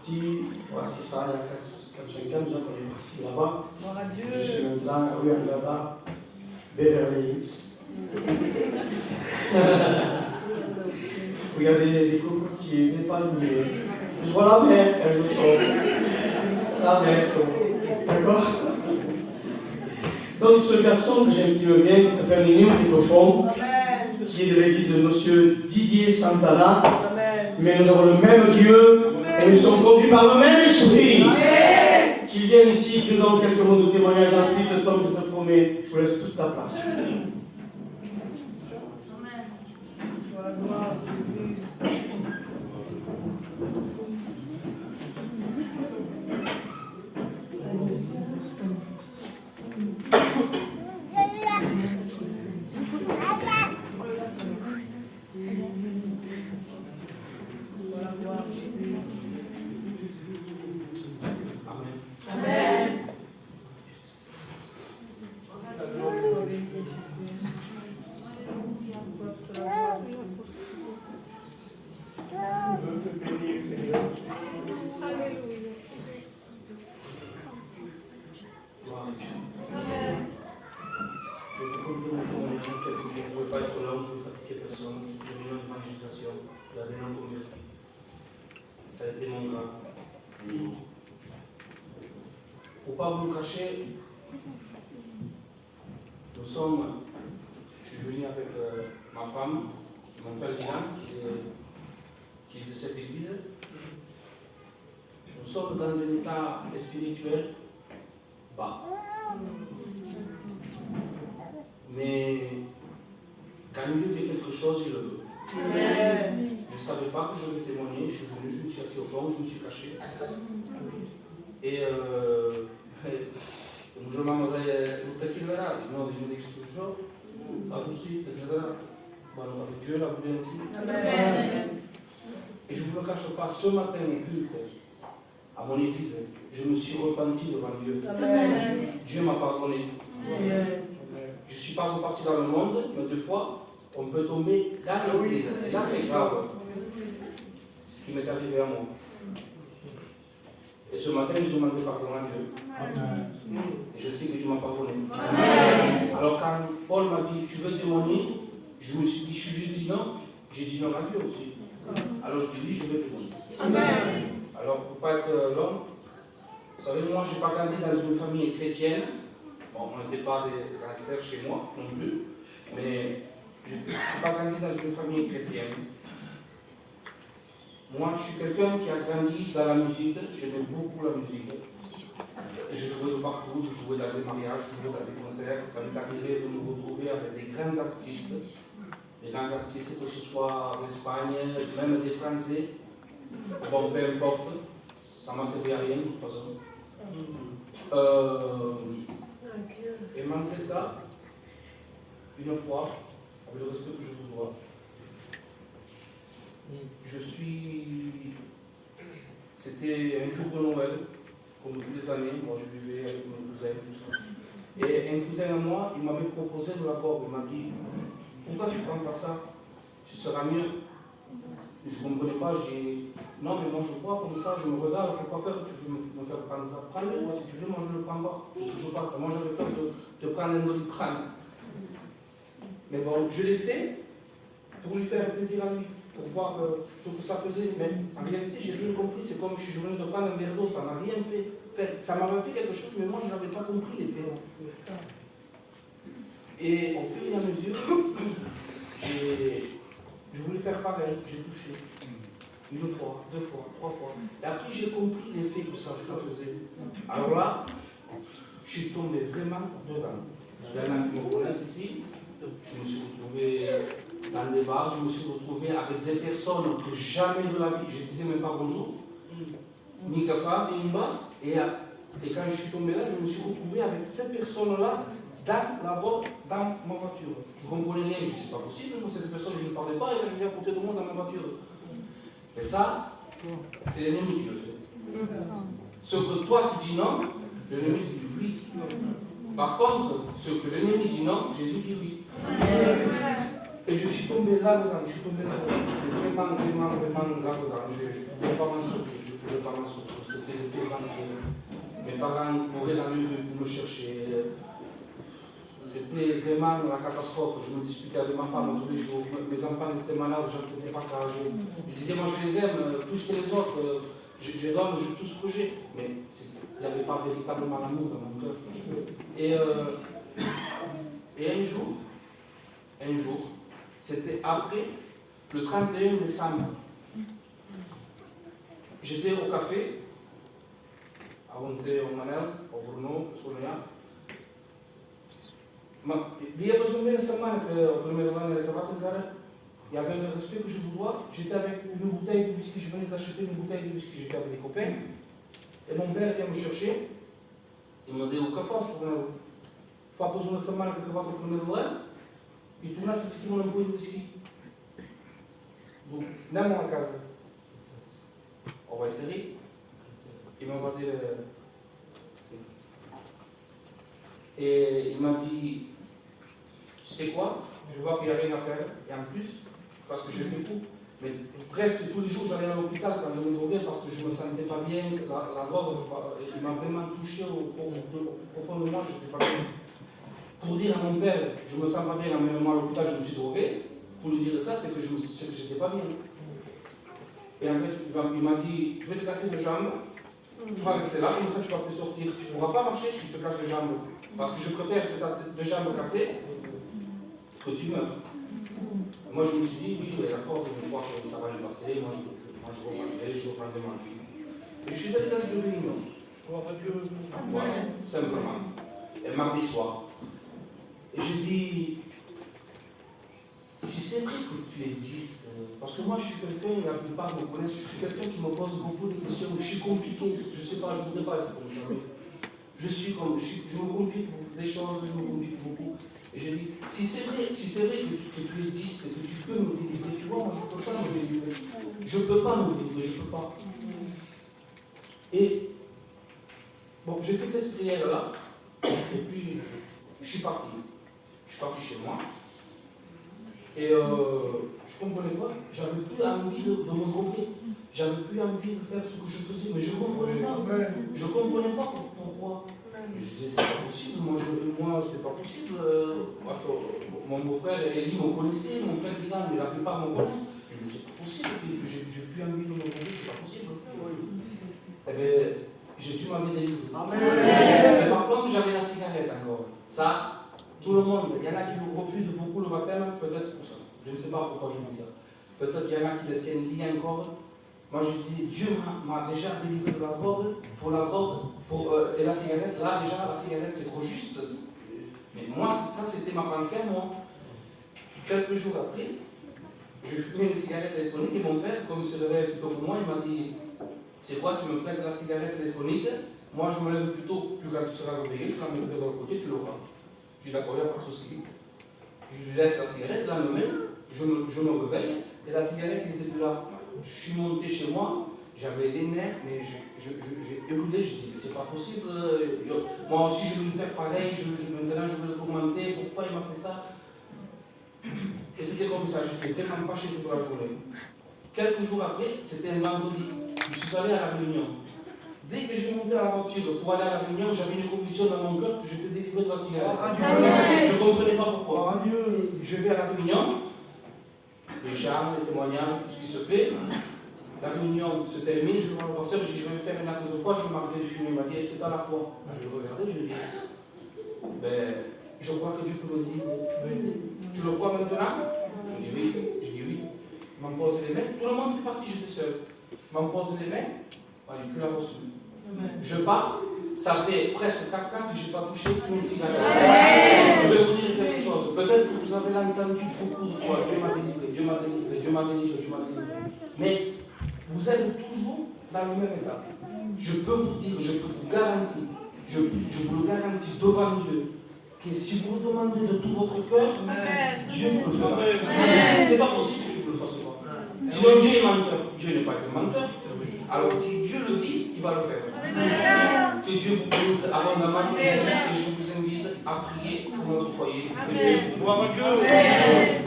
parti, ouais, c'est ça, il y a 4-5 ans déjà qu'on est parti là-bas. Gloire à Dieu. Je suis maintenant à Uganda, Beverly Hills. Où il y a des cocotiers, des palmiers. Je vois la mer, elle me sort. La mer, d'accord? Donc ce garçon que j'estime bien, qui s'appelle Nino Microphone, qui est de l'église de M. Didier Santana. Amen. Mais nous avons le même Dieu. Amen. Et nous sommes conduits par le même esprit. Qu'il vienne ici, que dans quelques mots de témoignage. Ensuite, Tom, je te promets, je vous laisse toute ta place. Amen. Ça a été mon cas. Pour ne pas vous le cacher, je suis venu avec ma femme, mon frère Dylan, qui est de cette église. Nous sommes dans un état spirituel bas. Mais quand Dieu fait quelque chose, il le veut. Amen. Je ne savais pas que je vais témoigner, je suis venu, je me suis assis au fond, je me suis caché. Et je m'aimerais vous taquiner, non, je me dis toujours, pas tout de suite, avec Dieu l'a voulu ainsi. Amen. Et je ne vous le cache pas, ce matin au culte, à mon église, je me suis repenti devant Dieu. Amen. Dieu m'a pardonné. Amen. Je ne suis pas reparti dans le monde, mais des fois, on peut tomber dans l'église. Et là, c'est grave. Ce qui m'est arrivé à moi. Et ce matin, je demandais pardon à Dieu. Amen. Et je sais que Dieu m'a pardonné. Amen. Alors, quand Paul m'a dit, tu veux témoigner? Je me suis dit, je lui ai dit non. J'ai dit non à Dieu aussi. Alors, je lui ai dit, je vais témoigner. Amen. Alors, pour ne pas être long, vous savez, moi, je n'ai pas grandi dans une famille chrétienne. Bon, on n'était pas des gangsters chez moi non plus. Mais je ne suis pas grandi dans une famille chrétienne. Moi, je suis quelqu'un qui a grandi dans la musique. J'aimais beaucoup la musique. Je jouais de partout, je jouais dans des mariages, je jouais dans des concerts. Ça m'est arrivé de me retrouver avec des grands artistes. Des grands artistes, que ce soit d'Espagne, même des Français. Bon, peu importe. Ça m'a servi à rien, de toute façon. Et malgré ça, une fois, avec le respect que je vous vois, c'était un jour de Noël, comme tous les années, moi je vivais avec mon cousin, tout ça. Et un cousin à moi, il m'avait proposé de la boire, il m'a dit, pourquoi tu ne prends pas ça? Tu seras mieux. Je ne comprenais pas, j'ai dit, non mais moi je bois comme ça, je me regarde, pourquoi faire, tu veux me faire prendre ça? Prends-le, moi si tu veux, moi je ne le prends pas. C'est toujours pas ça, moi j'avais peur de prendre un Doliprane. Mais bon, je l'ai fait pour lui faire plaisir à lui, pour voir ce que ça faisait. Mais en réalité, j'ai rien compris, c'est comme je suis venu de prendre un verre d'eau, ça m'a rien fait. Enfin, ça m'avait fait quelque chose, mais moi je n'avais pas compris les verres. Et au fur et à mesure, je voulais faire pareil, j'ai touché. Une fois, deux fois, trois fois. Et après, j'ai compris l'effet que ça faisait. Alors là, je suis tombé vraiment dedans. Il y en a qui me connaissent ici. Je me suis retrouvé dans des bars, je me suis retrouvé avec des personnes que jamais de la vie, je ne disais même pas bonjour, ni café, ni une basse. Et quand je suis tombé là, je me suis retrouvé avec ces personnes-là dans ma voiture. Je comprenais rien, je dis, c'est pas possible, moi, cette personne, je ne parlais pas, et là, je viens à côté de moi dans ma voiture. Et ça, c'est l'ennemi qui le fait. Ce que toi tu dis non, l'ennemi dit oui. Par contre, ce que l'ennemi dit non, Jésus dit oui. Et je suis tombé là-dedans, je suis tombé là-dedans. J'étais vraiment là-dedans. Je ne pouvais pas m'en sortir, parents couraient dans les rues pour me chercher. C'était vraiment la catastrophe. Je me disputais avec ma femme tous les jours. Mes enfants étaient malades, je ne faisais pas cas. Je disais, moi je les aime plus que les autres. Je donne tout ce que j'ai. Mais il n'y avait pas véritablement l'amour dans mon cœur. Et un jour, c'était après le 31 décembre. J'étais au café, à Monté, au Manel, au Bruno, au Sonia. Il y a besoin de semaine qu'au premier année, il y avait le respect que je vous dois. J'étais avec une bouteille de whisky, je venais d'acheter une bouteille de whisky, j'étais avec des copains. Et mon père vient me chercher. Il m'a dit au café, il faut besoin de semaine que votre premier année. Et tout là, c'est ce qui m'a envoyé de whisky. Donc, même à la casa. On va essayer. Il m'a dit. Et il m'a dit, tu sais quoi, je vois qu'il n'y a rien à faire. Et en plus, parce que je fais tout, mais presque tous les jours j'allais à l'hôpital quand je me droguais parce que je ne me sentais pas bien, la drogue, il m'a vraiment touché au fond de moi, je n'étais pas bien. Pour dire à mon père, je me sens pas bien, emmène-moi à l'hôpital, je me suis drogué, pour lui dire ça, c'est que je n'étais pas bien. Et en fait, il m'a dit, je vais te casser les jambes, tu vas rester là, comme ça tu vas plus sortir. Tu ne pourras pas marcher si je te casse les jambes. Parce que je préfère tes jambes cassées que tu meurs. Moi je me suis dit, oui, d'accord, je crois que ça va lui passer, moi je reprendrai ma vie. Et je suis allé dans une réunion. Voilà, simplement. Et mardi soir. Et j'ai dit, si c'est vrai que tu existes, parce que moi je suis quelqu'un, la plupart me connaissent, je suis quelqu'un qui me pose beaucoup de questions, je suis compliqué, je ne sais pas, je ne voudrais pas être comme ça. Je me complique des choses, je me complique beaucoup. Et j'ai dit, si c'est vrai que tu existes et que tu peux me délivrer, tu vois, moi je ne peux pas me délivrer. Je ne peux pas me délivrer, je ne peux pas. Et bon, j'ai fait cette prière-là, et puis je suis parti. Je suis parti chez moi. Et je ne comprenais pas, j'avais plus envie de me droguer. J'avais plus envie de faire ce que je faisais, mais je ne comprenais pas. Je ne comprenais pas pourquoi. Je disais, c'est pas possible, moi c'est pas possible. Parce que mon beau-frère Elie me connaissait, mon frère Dylan, mais la plupart me connaissent. Je me disais, c'est pas possible, j'ai plus envie de me droguer, c'est pas possible. Eh bien, Jésus m'avait délivré. Mais par contre, j'avais la cigarette encore. Ça, tout le monde, il y en a qui refusent beaucoup le baptême, peut-être pour ça. Je ne sais pas pourquoi je dis ça. Peut-être qu'il y en a qui le tiennent lié encore. Moi je disais, Dieu m'a déjà délivré de la drogue, et la cigarette. Là déjà, la cigarette c'est trop juste. Mais moi, ça c'était ma pensée à moi. Quelques jours après, je fumais une cigarette électronique et mon père, comme il se levait plutôt que moi, il m'a dit, c'est quoi, tu me plaides de la cigarette électronique? Moi je me lève plutôt, plus quand tu seras réveillé, je la mettrai de l'autre côté, tu l'auras. Je dis d'accord, il n'y a pas de souci. Je lui laisse la cigarette, là même, je me réveille, et la cigarette était plus là. Je suis monté chez moi, j'avais les nerfs, mais j'ai hurlé, je dis, c'est pas possible. Moi aussi, je veux lui faire pareil, maintenant je veux le tourmenter, pourquoi il m'a fait ça? Et c'était comme ça, j'étais vraiment fâché toute la journée. Quelques jours après, c'était un vendredi, je suis allé à la réunion. Dès que j'ai monté à la voiture pour aller à la réunion, j'avais une conviction dans mon cœur que je peux délivrer de la cigarette. Je ne comprenais pas pourquoi. Je vais à la réunion, les gens, les témoignages, tout ce qui se fait. La réunion se termine, je vois le pasteur, je dis je vais faire un acte de foi, je m'arrête de fumer. Il m'a dit est-ce que tu as la foi? Je le regardais, je lui dis je crois que Dieu peut me délivrer. Tu le crois maintenant? Il me dit oui. Je dis oui. Il m'en pose les mains, tout le monde est parti, j'étais seul. Il m'en pose les mains, il n'y a plus la reçue. Je pars, ça fait presque 4 ans que je n'ai pas touché une cigarette. Je vais vous dire quelque chose. Peut-être que vous avez entendu beaucoup de fois, Dieu m'a délivré, Dieu m'a délivré, Dieu m'a délivré, Dieu m'a délivré. Mais vous êtes toujours dans le même état. Je peux vous dire, je peux vous garantir, je vous le garantis devant Dieu, que si vous le demandez de tout votre cœur, Dieu vous le fera. C'est pas possible que vous le fassiez pas. Sinon Dieu est menteur. Dieu n'est pas un menteur. Alors si Dieu le dit, il va le faire. Que Dieu vous bénisse abondamment et je vous invite à prier pour notre foyer. Que Dieu vous bénisse.